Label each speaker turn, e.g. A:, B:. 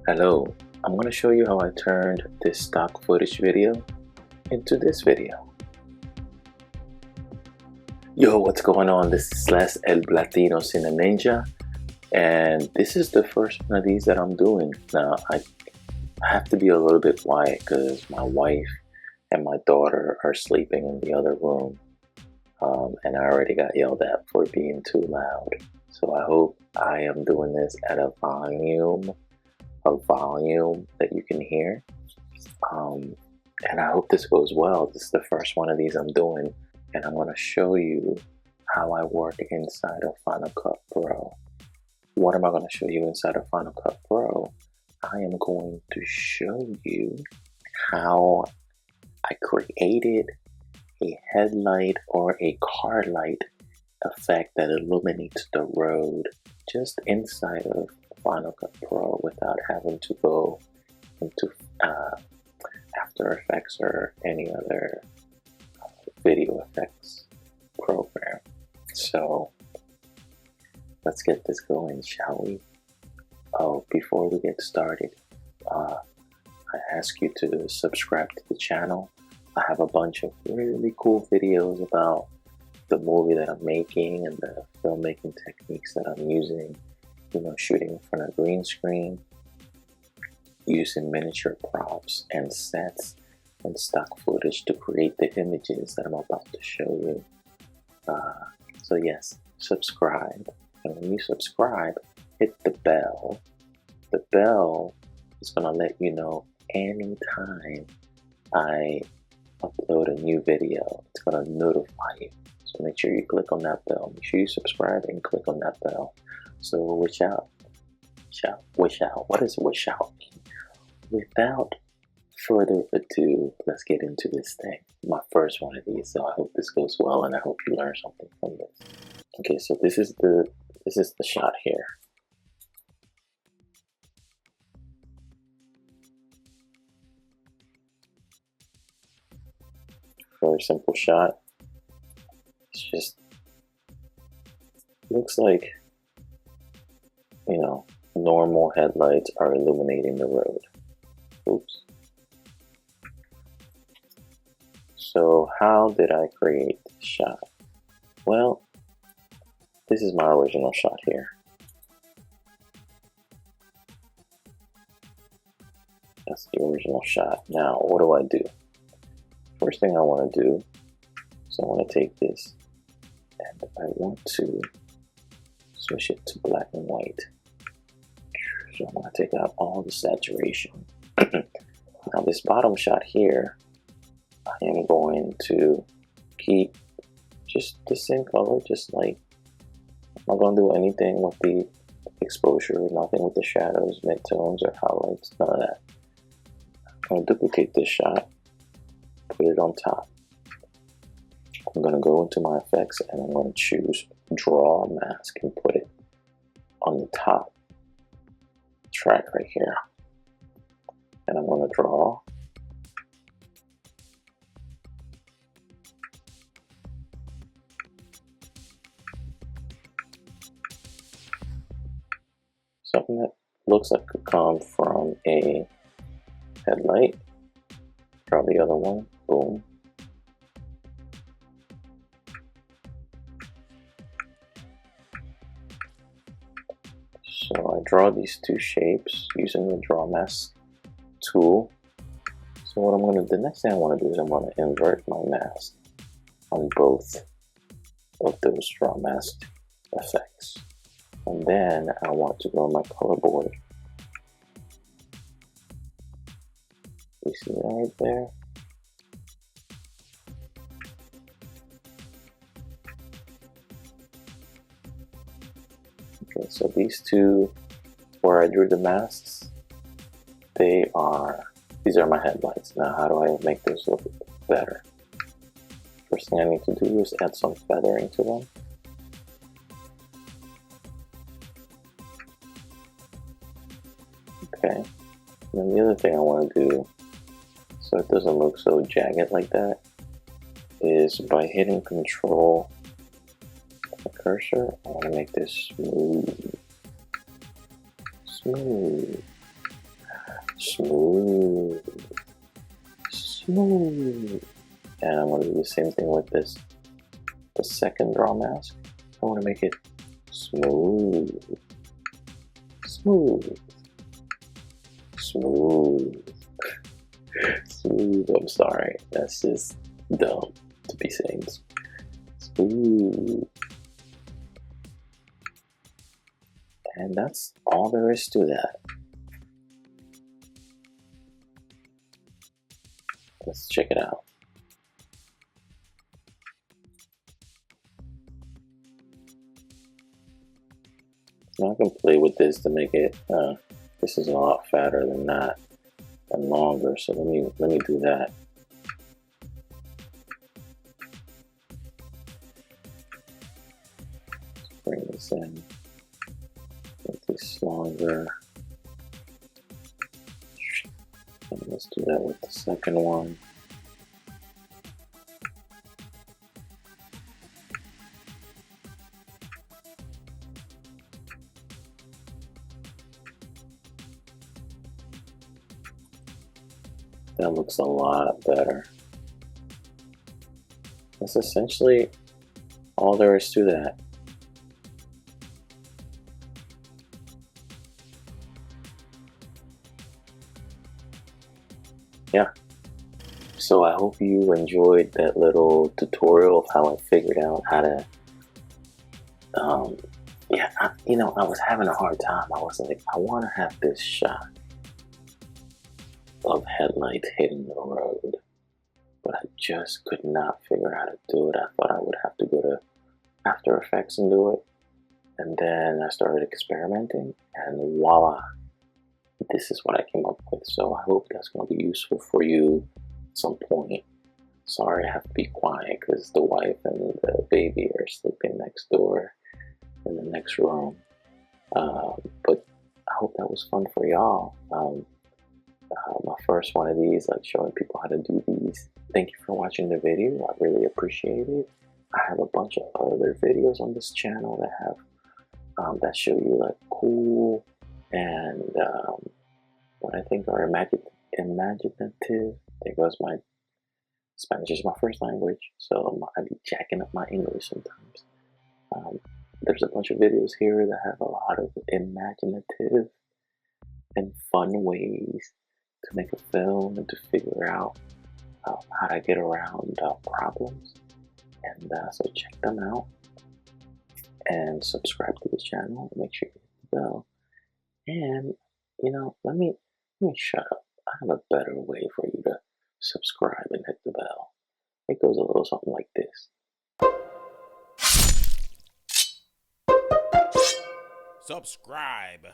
A: Hello, I'm going to show you how I turned this stock footage video into this video. Yo, what's going on? This is Les El Latino Cine Ninja, and this is the first one of these that I'm doing. Now, I have to be a little bit quiet because my wife and my daughter are sleeping in the other room, and I already got yelled at for being too loud. So I hope I am doing this at a volume that you can hear, and I hope this goes well. This is the first one of these I'm doing, and I'm going to show you how I work inside of Final Cut Pro. What am I going to show you inside of Final Cut Pro? I am going to show you how I created a headlight or a car light effect that illuminates the road just inside of Final Cut Pro without having to go into After Effects or any other video effects program. So let's get this going, shall we? Oh, before we get started, I ask you to subscribe to the channel. I have a bunch of really cool videos about the movie that I'm making and the filmmaking techniques that I'm using. You know, shooting in front of green screen, using miniature props and sets and stock footage to create the images that I'm about to show you. So yes, subscribe. And when you subscribe, hit the bell. The bell is going to let you know anytime I upload a new video. It's going to notify you. So make sure you click on that bell. Make sure you subscribe and click on that bell. So wish out. Wish out. What does wish out mean? Without further ado, let's get into this thing. My first one of these, so I hope this goes well and I hope you learn something from this. Okay, so this is the shot here. Very simple shot. It's just looks like, you know, normal headlights are illuminating the road. Oops. So how did I create this shot? Well, this is my original shot here. That's the original shot. Now, what do I do? First thing I want to do is I want to take this and I want to switch it to black and white. So I'm going to take out all the saturation. Now this bottom shot here, I am going to keep just the same color, just like I'm not going to do anything with the exposure, nothing with the shadows, midtones, or highlights, none of that. I'm going to duplicate this shot, put it on top. I'm going to go into my effects and I'm going to choose draw mask and put it on the top track right here. And I'm going to draw something that looks like it could come from a headlight. Draw the other one. Boom. So I draw these two shapes using the draw mask tool. So what I'm going to, the next thing I want to do is I'm going to invert my mask on both of those draw mask effects. And then I want to go on my color board. You see that right there? Okay, so these two, where I drew the masks, these are my headlights. Now, how do I make those look better? First thing I need to do is add some feathering to them. Okay, and then the other thing I want to do, so it doesn't look so jagged like that, is by hitting Control the cursor, I want to make this smooth. Smooth. Smooth. And I'm going to do the same thing with this, the second draw mask. I want to make it smooth. Smooth. Smooth. Smooth. I'm sorry. That's just dumb to be saying. Smooth. And that's all there is to that. Let's check it out. Now I can play with this to make it, this is a lot fatter than that and longer, so let me do that. Let's bring this in, make this longer, and let's do that with the second one. That looks a lot better. That's essentially all there is to that. Yeah. So I hope you enjoyed that little tutorial of how I figured out how to, I was having a hard time. I was like, I want to have this shot of headlights hitting the road, but I just could not figure out how to do it. I thought I would have to go to After Effects and do it, and then I started experimenting, and voila, this is what I came up with. So I hope that's going to be useful for you at some point. Sorry I have to be quiet because the wife and the baby are sleeping next door in the next room, but I hope that was fun for y'all. My first one of these, like showing people how to do these. Thank you for watching the video. I really appreciate it. I have a bunch of other videos on this channel that have that show you like cool and what I think are imaginative. There goes my Spanish is my first language, so I be jacking up my English sometimes. There's a bunch of videos here that have a lot of imaginative and fun ways to make a film and to figure out how to get around problems. And so check them out and subscribe to the channel. Make sure you hit the bell. And let me shut up. I have a better way for you to subscribe and hit the bell. It goes a little something like this.
B: Subscribe.